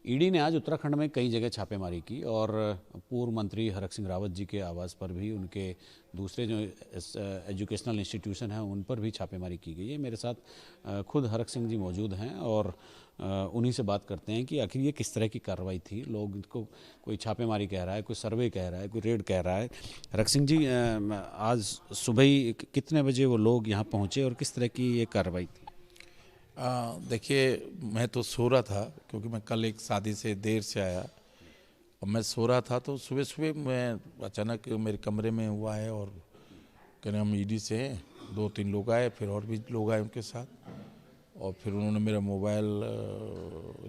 ED ने आज उत्तराखंड में कई जगह छापेमारी की और पूर्व मंत्री हरक सिंह रावत जी के आवास पर भी, उनके दूसरे जो एजुकेशनल इंस्टीट्यूशन हैं उन पर भी छापेमारी की गई है। मेरे साथ खुद हरक सिंह जी मौजूद हैं और उन्हीं से बात करते हैं कि आखिर ये किस तरह की कार्रवाई थी। लोग इनको कोई छापेमारी कह रहा है, कोई सर्वे कह रहा है, कोई रेड कह रहा है। हरक सिंह जी, आज सुबह ही कितने बजे वो लोग यहाँ पहुँचे और किस तरह की ये कार्रवाई थी? देखिए, मैं तो सो रहा था क्योंकि मैं कल एक शादी से देर से आया और मैं सो रहा था। तो सुबह सुबह मैं अचानक मेरे कमरे में हुआ है और कहने हम ईडी से हैं। 2-3 लोग आए, फिर और भी लोग आए उनके साथ, और फिर उन्होंने मेरा मोबाइल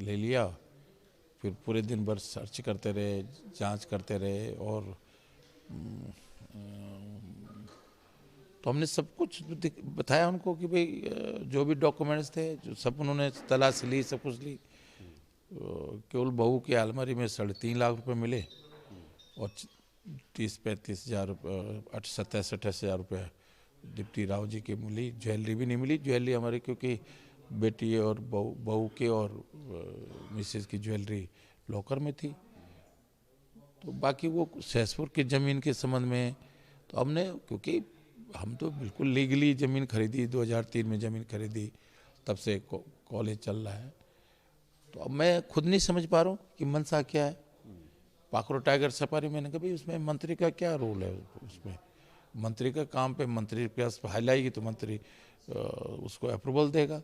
ले लिया। फिर पूरे दिन भर सर्च करते रहे, जांच करते रहे, और तो हमने सब कुछ बताया उनको कि भाई जो भी डॉक्यूमेंट्स थे, जो सब उन्होंने तलाश ली, सब कुछ ली। केवल बहू की अलमारी में 3.5 लाख रुपए मिले और 30-35 हज़ार रुपये, 27-28 हज़ार रुपये डिप्टी राव जी की मिली। ज्वेलरी भी नहीं मिली। ज्वेलरी हमारी, क्योंकि बेटी और बहू के और मिसेज की ज्वेलरी लॉकर में थी। तो बाकी वो सहसपुर की ज़मीन के संबंध में तो हमने, क्योंकि हम तो बिल्कुल लीगली ज़मीन खरीदी, 2003 में ज़मीन खरीदी, तब से कॉलेज चल रहा है। तो अब मैं खुद नहीं समझ पा रहा हूँ कि मंशा क्या है। पाखरो टाइगर सफारी, मैंने कहा भाई उसमें मंत्री का क्या रोल है। उसमें मंत्री का काम पे मंत्री के पास फाइल आएगी तो मंत्री उसको अप्रूवल देगा।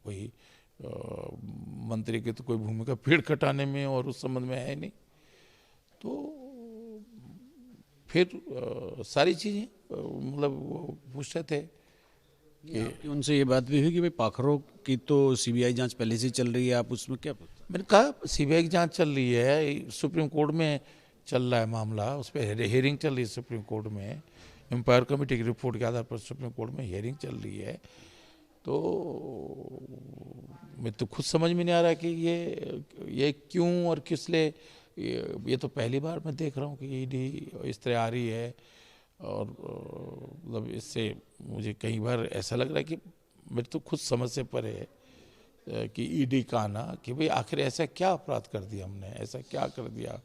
वही मंत्री की तो कोई भूमिका पेड़ कटाने में और उस संबंध में है नहीं। तो फिर सारी चीज़ें मतलब वो पूछ रहे थे कि उनसे ये बात भी हुई कि भाई पाखरों की तो सीबीआई जांच पहले से चल रही है, आप उसमें क्या? मैंने कहा सीबीआई की जांच चल रही है, सुप्रीम कोर्ट में चल रहा है मामला, उस पर हियरिंग चल रही है सुप्रीम कोर्ट में। एम्पायर कमेटी की रिपोर्ट के आधार पर सुप्रीम कोर्ट में हियरिंग चल रही है। तो मैं तो खुद समझ में नहीं आ रहा कि ये क्यों और किस लिए। ये तो पहली बार मैं देख रहा हूँ कि ईडी इस तरह आ रही है। और मतलब इससे मुझे कई बार ऐसा लग रहा है कि मेरे तो खुद समझ से परे है कि ईडी का आना, कि भाई आखिर ऐसा क्या अपराध कर दिया हमने, ऐसा क्या कर दिया,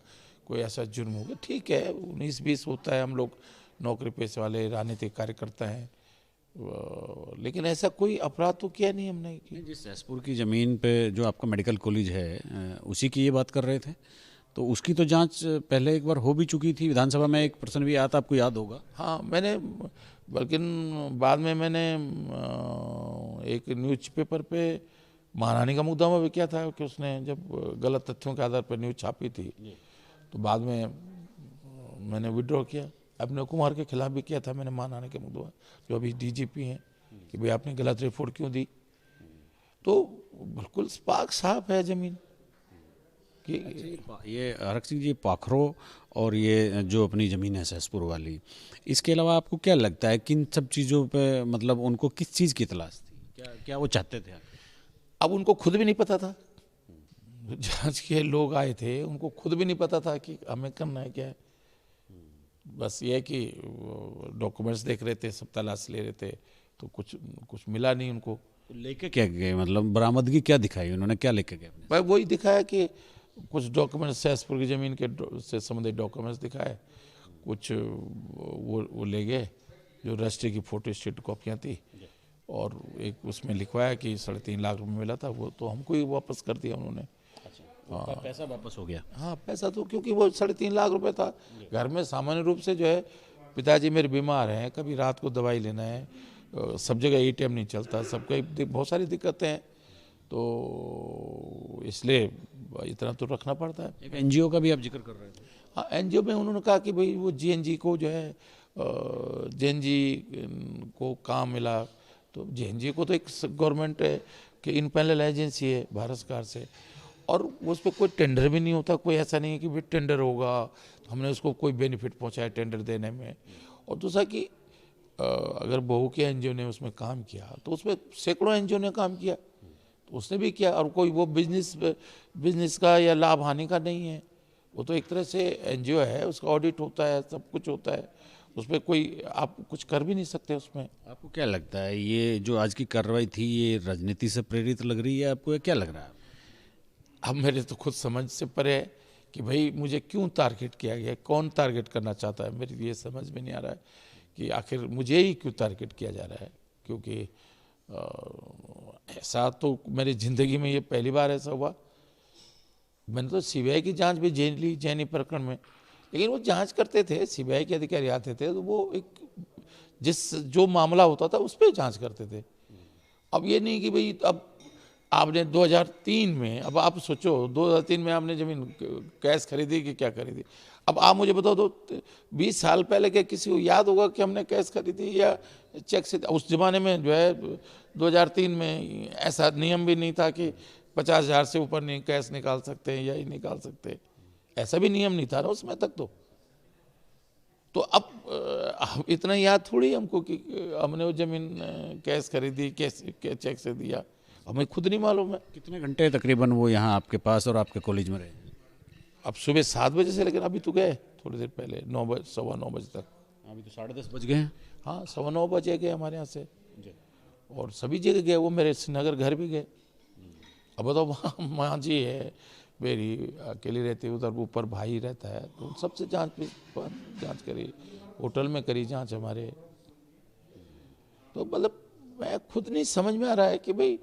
कोई ऐसा जुर्म हो गया। ठीक है, 19-20 होता है, हम लोग नौकरी पेशे वाले राजनीतिक कार्यकर्ता हैं, लेकिन ऐसा कोई अपराध तो किया नहीं हमने। जिस सहसपुर की ज़मीन पे जो आपका मेडिकल कॉलेज है, उसी की ये बात कर रहे थे। तो उसकी तो जांच पहले एक बार हो भी चुकी थी। विधानसभा में एक प्रश्न भी आया था, आपको याद होगा। हाँ, मैंने बल्कि बाद में मैंने एक न्यूज़पेपर पे महारानी का मुकदमा भी किया था कि उसने जब गलत तथ्यों के आधार पर न्यूज़ छापी थी, तो बाद में मैंने विड्रॉ किया। अभिनव कुमार के खिलाफ भी किया था मैंने महारानी का मुकदमा, जो अभी डीजीपी हैं, कि भाई आपने गलत रिपोर्ट क्यों दी। तो बिल्कुल स्पार्क साफ है ज़मीन कि ये हरक सिंह जी, पाखरो और ये जो अपनी ज़मीन है सहसपुर वाली, इसके अलावा आपको क्या लगता है किन सब चीज़ों पे, मतलब उनको किस चीज़ की तलाश थी? क्या क्या वो चाहते थे? अब उनको खुद भी नहीं पता था। जांच के लोग आए थे, उनको खुद भी नहीं पता था कि हमें करना है क्या है। बस ये है कि डॉक्यूमेंट्स देख रहे थे, सब तलाश ले रहे थे, तो कुछ कुछ मिला नहीं उनको। तो लेके क्या गए, मतलब बरामदगी क्या दिखाई उन्होंने, क्या लेके गए अपने? भाई वही दिखाया कि कुछ डॉक्यूमेंट्स, सहसपुर की ज़मीन के से संबंधित डॉक्यूमेंट्स दिखाए। कुछ वो ले गए जो रजिस्ट्री की फोटो स्टेट कॉपियाँ थी, और एक उसमें लिखवाया कि 3.5 लाख रुपये मिला था, वो तो हमको ही वापस कर दिया उन्होंने। हाँ, पैसा वापस हो गया। हाँ, पैसा तो, क्योंकि वो 3.5 लाख रुपए था। घर में सामान्य रूप से जो है, पिताजी मेरे बीमार हैं, कभी रात को दवाई लेना है, सब जगह एटीएम नहीं चलता, सबके बहुत सारी दिक्कतें हैं, तो इसलिए इतना तो रखना पड़ता है। एक एनजीओ का भी आप जिक्र कर रहे थे। हाँ, एनजीओ में उन्होंने कहा कि भाई वो जीएनजी को जो है, जेएनजी को काम मिला। तो जेएनजी को तो एक गवर्नमेंट है कि इन पैनल एजेंसी है भारत सरकार से, और उस पर कोई टेंडर भी नहीं होता। कोई ऐसा नहीं है कि भाई टेंडर होगा तो हमने उसको कोई बेनिफिट पहुंचाया टेंडर देने में। और दूसरा कि अगर बहू के एनजीओ ने उसमें काम किया तो उसमें सैकड़ों एनजीओ ने काम किया, तो उसने भी किया। और कोई वो बिजनेस का या लाभ हानि का नहीं है, वो तो एक तरह से एनजीओ है, उसका ऑडिट होता है, सब कुछ होता है, उसमें कोई आप कुछ कर भी नहीं सकते उसमें। आपको क्या लगता है ये जो आज की कार्रवाई थी, ये राजनीति से प्रेरित लग रही है आपको, या क्या लग रहा है? अब मेरे तो खुद समझ से परे है कि भाई मुझे क्यों टारगेट किया गया है, कौन टारगेट करना चाहता है, मेरी ये समझ में नहीं आ रहा है कि आखिर मुझे ही क्यों टारगेट किया जा रहा है। क्योंकि ऐसा तो मेरी ज़िंदगी में ये पहली बार ऐसा हुआ। मैंने तो सीबीआई की जांच भी जेन ली, जैनी प्रकरण में, लेकिन वो जांच करते थे, सीबीआई के अधिकारी आते थे तो वो एक जो मामला होता था उस पर जांच करते थे। अब ये नहीं कि भाई अब आपने 2003 में, अब आप सोचो 2003 में आपने जमीन कैश खरीदी कि क्या खरीदी। अब आप मुझे बताओ तो 20 साल पहले क्या किसी को याद होगा कि हमने कैश खरीदी या चेक से? उस जमाने में जो है 2003 में ऐसा नियम भी नहीं था कि 50,000 से ऊपर नहीं कैश निकाल सकते हैं या ही निकाल सकते, ऐसा भी नियम नहीं था ना उसमें तक। तो अब इतना याद थोड़ी हमको कि हमने वो जमीन कैश खरीदी, कैसे चेक से दिया, हमें खुद नहीं मालूम है। कितने घंटे तकरीबन वो यहाँ आपके पास और आपके कॉलेज में रहे? अब सुबह 7 बजे से, लेकिन अभी तो गए थोड़ी देर पहले, 9 बजे, 9:15 बजे तक। अभी तो 10:30 बज गए हैं। हाँ, 9:15 बजे गए हमारे यहाँ से, और सभी जगह गए। वो मेरे श्रीनगर घर भी गए। अब बताओ, वहाँ माँ जी है मेरी, अकेली रहती है उधर, ऊपर भाई रहता है, तो उन सबसे जांच करी, होटल में करी जांच हमारे। तो मतलब मैं खुद नहीं समझ में आ रहा है कि भाई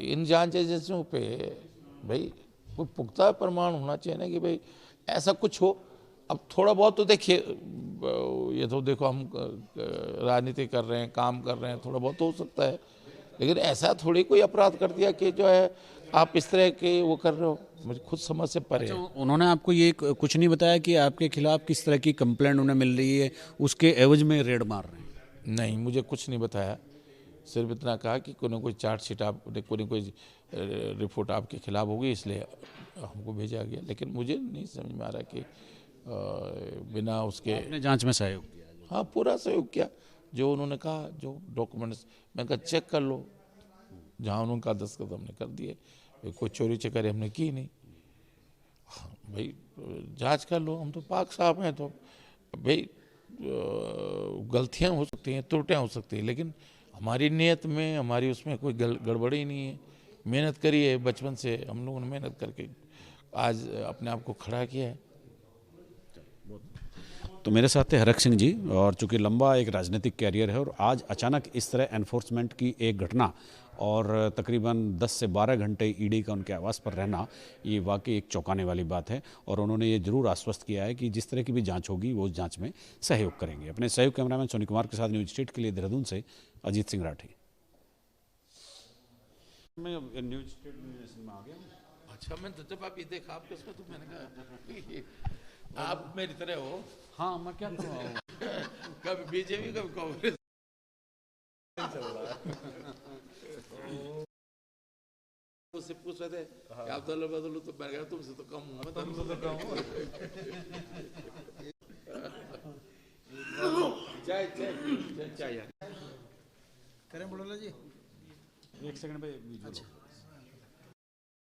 इन जांच एजेंसियों पे भाई कोई पुख्ता प्रमाण होना चाहिए ना कि भाई ऐसा कुछ हो। अब थोड़ा बहुत तो देखिए, ये तो देखो हम राजनीति कर रहे हैं, काम कर रहे हैं, थोड़ा बहुत तो हो सकता है, लेकिन ऐसा थोड़ी कोई अपराध कर दिया कि जो है आप इस तरह के वो कर रहे हो, मुझे खुद समझ से परे है। उन्होंने आपको ये कुछ नहीं बताया कि आपके खिलाफ किस तरह की कंप्लेंट उन्हें मिल रही है, उसके एवज में रेड मार रहे हैं? नहीं, मुझे कुछ नहीं बताया, सिर्फ इतना कहा कि कोई ना कोई चार्जशीट कोई रिपोर्ट आपके खिलाफ होगी, इसलिए हमको भेजा गया। लेकिन मुझे नहीं समझ में आ रहा कि बिना उसके आपने जांच में सहयोग किया? हाँ, पूरा सहयोग किया। जो उन्होंने कहा, जो डॉक्यूमेंट्स, मैंने कहा चेक कर लो, जहाँ उनका दस्तखत हमने कर दिए, कोई चोरी चकारी हमने की नहीं। हाँ, भाई जांच कर लो, हम तो पाक साहब हैं। तो भाई गलतियाँ हो सकती हैं, त्रुटियाँ हो सकती हैं, लेकिन हमारी नीयत में, हमारी उसमें कोई गड़बड़ी नहीं है। मेहनत करी है, बचपन से हम लोगों ने मेहनत करके आज अपने आप को खड़ा किया है। तो मेरे साथ थे हरक सिंह जी, और चूंकि लंबा एक राजनीतिक कैरियर है और आज अचानक इस तरह एनफोर्समेंट की एक घटना और तकरीबन 10 से 12 घंटे ईडी का उनके आवास पर रहना, ये वाकई एक चौंकाने वाली बात है। और उन्होंने ये जरूर आश्वस्त किया है कि जिस तरह की भी जांच होगी वो उस जांच में सहयोग करेंगे। अपने सहयोग कैमरामैन सोनी कुमार के साथ न्यूज स्टेट के लिए देहरादून से अजीत सिंह राठी। मैं न्यूज स्टेट में आ गया। अच्छा, मैं तो जब आप ये देखा आपके उसमें, तो मैंने कहा आप मेरी तरह हो। हाँ, मैं क्या करूँ, कभी बीजेपी, कभी कांग्रेस चल रहा है। उससे पूछ रहे थे कि आप दल बदलो, तो मैं कहा तुमसे तो कम हूँ, मैं तुमसे तो कम हूँ। चाय यार करें बुढ़ोला जी? एक सेकंड पे